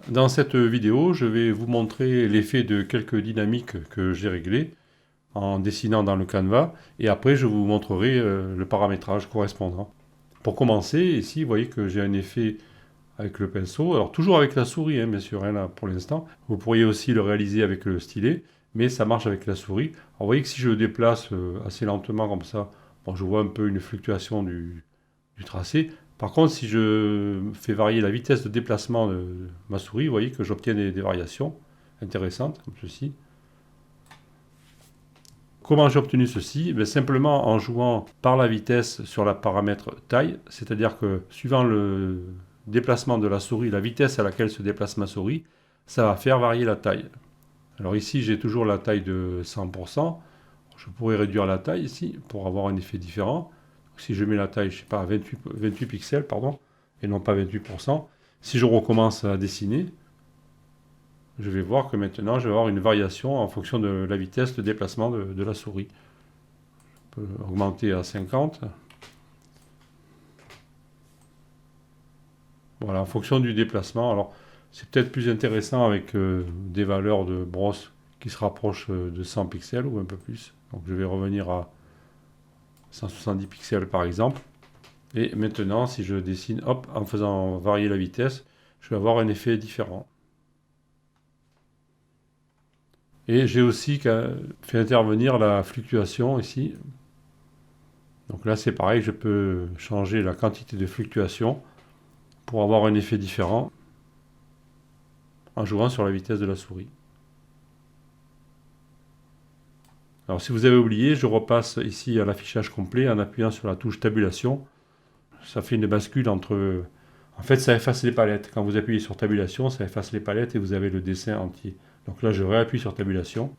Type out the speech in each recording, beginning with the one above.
Dans cette vidéo, je vais vous montrer l'effet de quelques dynamiques que j'ai réglées en dessinant dans le Canva, et après je vous montrerai le paramétrage correspondant. Pour commencer, ici, vous voyez que j'ai un effet avec le pinceau, alors toujours avec la souris, hein, bien sûr, hein, là, pour l'instant. Vous pourriez aussi le réaliser avec le stylet, mais ça marche avec la souris. Alors vous voyez que si je le déplace assez lentement comme ça, bon, je vois un peu une fluctuation du tracé. Par contre, si je fais varier la vitesse de déplacement de ma souris, vous voyez que j'obtiens des variations intéressantes, comme ceci. Comment j'ai obtenu ceci? Simplement en jouant par la vitesse sur la paramètre taille, c'est-à-dire que suivant le déplacement de la souris, la vitesse à laquelle se déplace ma souris, ça va faire varier la taille. Alors ici, j'ai toujours la taille de 100%. Je pourrais réduire la taille ici pour avoir un effet différent. Si je mets la taille, je sais pas, à 28 pixels, pardon, et non pas 28%, si je recommence à dessiner, je vais voir que maintenant, je vais avoir une variation en fonction de la vitesse de déplacement de la souris. Je peux augmenter à 50. Voilà, en fonction du déplacement. Alors, c'est peut-être plus intéressant avec des valeurs de brosse qui se rapprochent de 100 pixels ou un peu plus. Donc, je vais revenir à 170 pixels par exemple. Et maintenant, si je dessine, hop, en faisant varier la vitesse, je vais avoir un effet différent. Et j'ai aussi fait intervenir la fluctuation ici. Donc là, c'est pareil, je peux changer la quantité de fluctuation pour avoir un effet différent en jouant sur la vitesse de la souris. Alors si vous avez oublié, je repasse ici à l'affichage complet en appuyant sur la touche tabulation. Ça fait une bascule entre... En fait, ça efface les palettes. Quand vous appuyez sur tabulation, ça efface les palettes et vous avez le dessin entier. Donc là, je réappuie sur tabulation.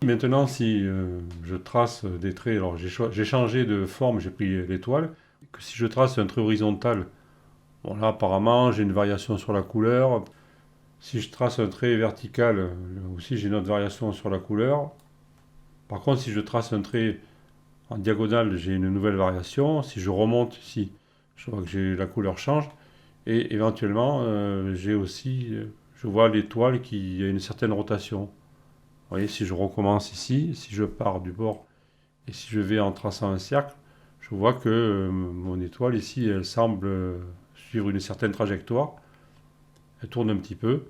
Maintenant, si je trace des traits, alors j'ai changé de forme, j'ai pris l'étoile. Si je trace un trait horizontal, bon là, apparemment, j'ai une variation sur la couleur. Si je trace un trait vertical, aussi j'ai une autre variation sur la couleur. Par contre, si je trace un trait en diagonale, j'ai une nouvelle variation. Si je remonte ici, je vois que la couleur change. Et éventuellement, j'ai aussi, je vois l'étoile qui a une certaine rotation. Vous voyez, si je recommence ici, si je pars du bord et si je vais en traçant un cercle, je vois que mon étoile ici, elle semble suivre une certaine trajectoire. Elle tourne un petit peu,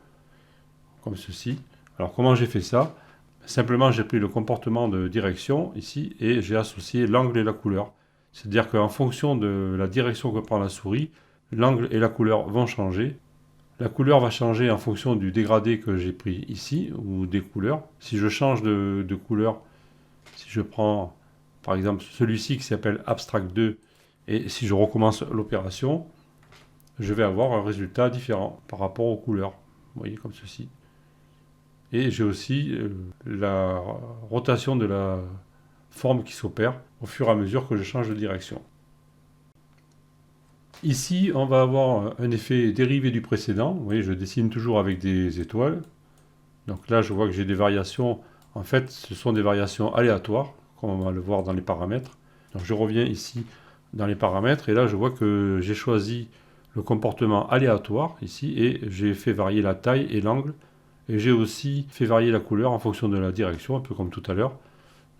comme ceci. Alors comment j'ai fait ça? Simplement, j'ai pris le comportement de direction ici et j'ai associé l'angle et la couleur. C'est-à-dire qu'en fonction de la direction que prend la souris, l'angle et la couleur vont changer. La couleur va changer en fonction du dégradé que j'ai pris ici, ou des couleurs. Si je change de couleur, si je prends par exemple celui-ci qui s'appelle Abstract 2, et si je recommence l'opération, je vais avoir un résultat différent par rapport aux couleurs. Vous voyez, comme ceci. Et j'ai aussi la rotation de la forme qui s'opère au fur et à mesure que je change de direction. Ici, on va avoir un effet dérivé du précédent. Vous voyez, je dessine toujours avec des étoiles. Donc là, je vois que j'ai des variations. En fait, ce sont des variations aléatoires, comme on va le voir dans les paramètres. Donc je reviens ici dans les paramètres, et là, je vois que j'ai choisi le comportement aléatoire, ici, et j'ai fait varier la taille et l'angle. Et j'ai aussi fait varier la couleur en fonction de la direction, un peu comme tout à l'heure.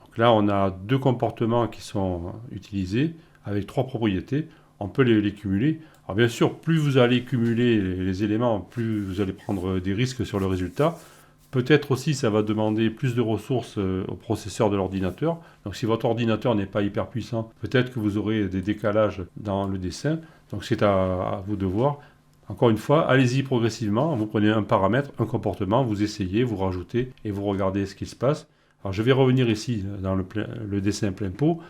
Donc là, on a deux comportements qui sont utilisés avec trois propriétés. On peut les cumuler. Alors bien sûr, plus vous allez cumuler les éléments, plus vous allez prendre des risques sur le résultat. Peut-être aussi, ça va demander plus de ressources au processeur de l'ordinateur. Donc si votre ordinateur n'est pas hyper puissant, peut-être que vous aurez des décalages dans le dessin. Donc c'est à vous de voir. Encore une fois, allez-y progressivement. Vous prenez un paramètre, un comportement, vous essayez, vous rajoutez et vous regardez ce qui se passe. Alors je vais revenir ici dans le dessin plein pot.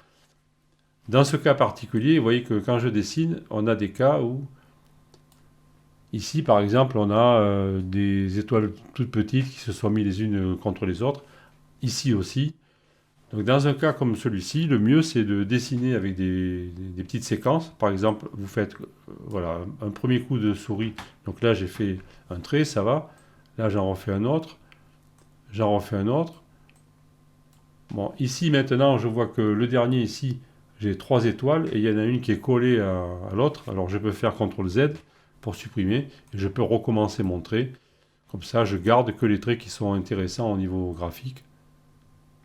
Dans ce cas particulier, vous voyez que quand je dessine, on a des cas où, ici par exemple, on a des étoiles toutes petites qui se sont mises les unes contre les autres. Ici aussi. Donc dans un cas comme celui-ci, le mieux c'est de dessiner avec des petites séquences. Par exemple, vous faites voilà, un premier coup de souris. Donc là j'ai fait un trait, ça va. Là j'en refais un autre. J'en refais un autre. Bon, ici maintenant je vois que le dernier ici, j'ai trois étoiles et il y en a une qui est collée à l'autre. Alors je peux faire CTRL Z pour supprimer. Et je peux recommencer mon trait. Comme ça, je garde que les traits qui sont intéressants au niveau graphique.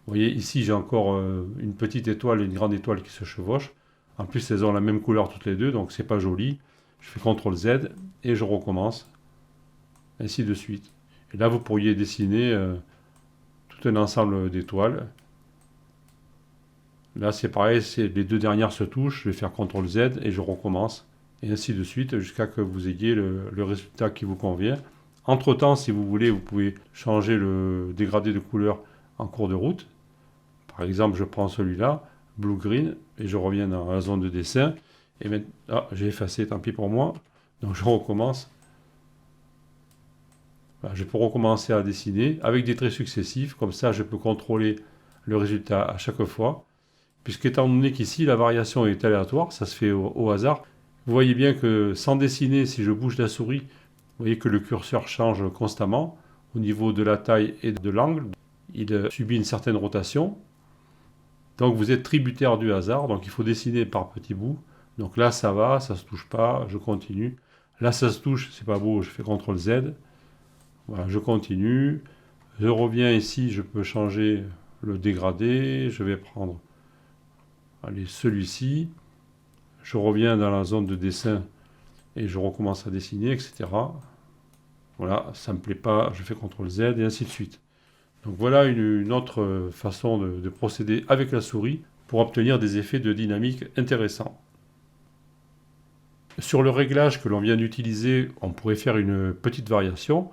Vous voyez, ici, j'ai encore une petite étoile et une grande étoile qui se chevauchent. En plus, elles ont la même couleur toutes les deux, donc c'est pas joli. Je fais CTRL Z et je recommence. Ainsi de suite. Et là, vous pourriez dessiner tout un ensemble d'étoiles. Là, c'est pareil, les deux dernières se touchent. Je vais faire CTRL Z et je recommence. Et ainsi de suite, jusqu'à que vous ayez le résultat qui vous convient. Entre-temps, si vous voulez, vous pouvez changer le dégradé de couleur en cours de route. Par exemple, je prends celui-là, Blue Green, et je reviens dans la zone de dessin. Et maintenant, j'ai effacé, tant pis pour moi. Donc je recommence. Voilà, je peux recommencer à dessiner avec des traits successifs. Comme ça, je peux contrôler le résultat à chaque fois. Puisqu'étant donné qu'ici, la variation est aléatoire, ça se fait au hasard. Vous voyez bien que sans dessiner, si je bouge la souris, vous voyez que le curseur change constamment au niveau de la taille et de l'angle. Il subit une certaine rotation. Donc vous êtes tributaire du hasard, donc il faut dessiner par petits bouts. Donc là ça va, ça se touche pas, je continue. Là ça se touche, c'est pas beau, je fais CTRL Z. Voilà, je continue. Je reviens ici, je peux changer le dégradé. Je vais prendre celui-ci. Je reviens dans la zone de dessin et je recommence à dessiner, etc. Voilà, ça ne me plaît pas, je fais CTRL Z et ainsi de suite. Donc voilà une autre façon de procéder avec la souris pour obtenir des effets de dynamique intéressants. Sur le réglage que l'on vient d'utiliser, on pourrait faire une petite variation.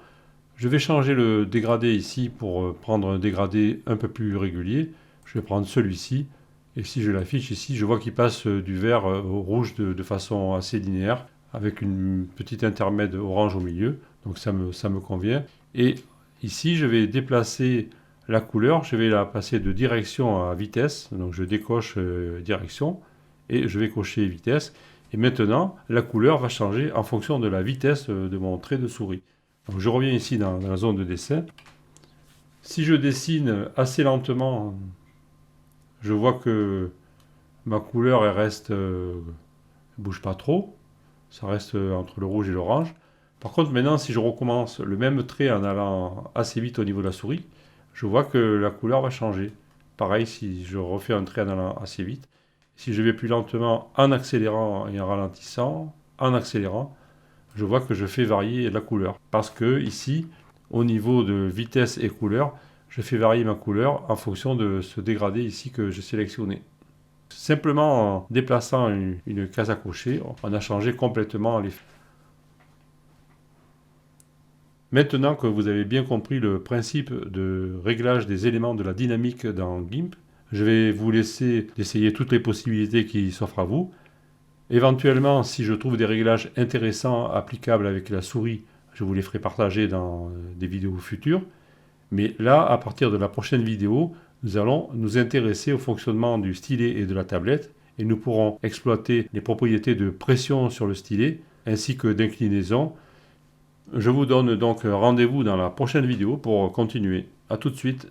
Je vais changer le dégradé ici pour prendre un dégradé un peu plus régulier. Je vais prendre celui-ci et si je l'affiche ici, je vois qu'il passe du vert au rouge de façon assez linéaire avec une petite intermède orange au milieu. Donc ça me convient. Et ici, je vais déplacer la couleur, je vais la passer de direction à vitesse. Donc je décoche direction et je vais cocher vitesse. Et maintenant, la couleur va changer en fonction de la vitesse de mon trait de souris. Donc je reviens ici dans la zone de dessin. Si je dessine assez lentement, je vois que ma couleur elle reste, bouge pas trop. Ça reste entre le rouge et l'orange. Par contre, maintenant, si je recommence le même trait en allant assez vite au niveau de la souris, je vois que la couleur va changer. Pareil, si je refais un trait en allant assez vite, si je vais plus lentement en accélérant et en ralentissant, en accélérant, je vois que je fais varier la couleur. Parce que ici, au niveau de vitesse et couleur, je fais varier ma couleur en fonction de ce dégradé ici que j'ai sélectionné. Simplement en déplaçant une case à cocher, on a changé complètement l'effet. Maintenant que vous avez bien compris le principe de réglage des éléments de la dynamique dans GIMP, je vais vous laisser essayer toutes les possibilités qui s'offrent à vous. Éventuellement, si je trouve des réglages intéressants applicables avec la souris, je vous les ferai partager dans des vidéos futures. Mais là, à partir de la prochaine vidéo, nous allons nous intéresser au fonctionnement du stylet et de la tablette et nous pourrons exploiter les propriétés de pression sur le stylet ainsi que d'inclinaison. Je vous donne donc rendez-vous dans la prochaine vidéo pour continuer. A tout de suite.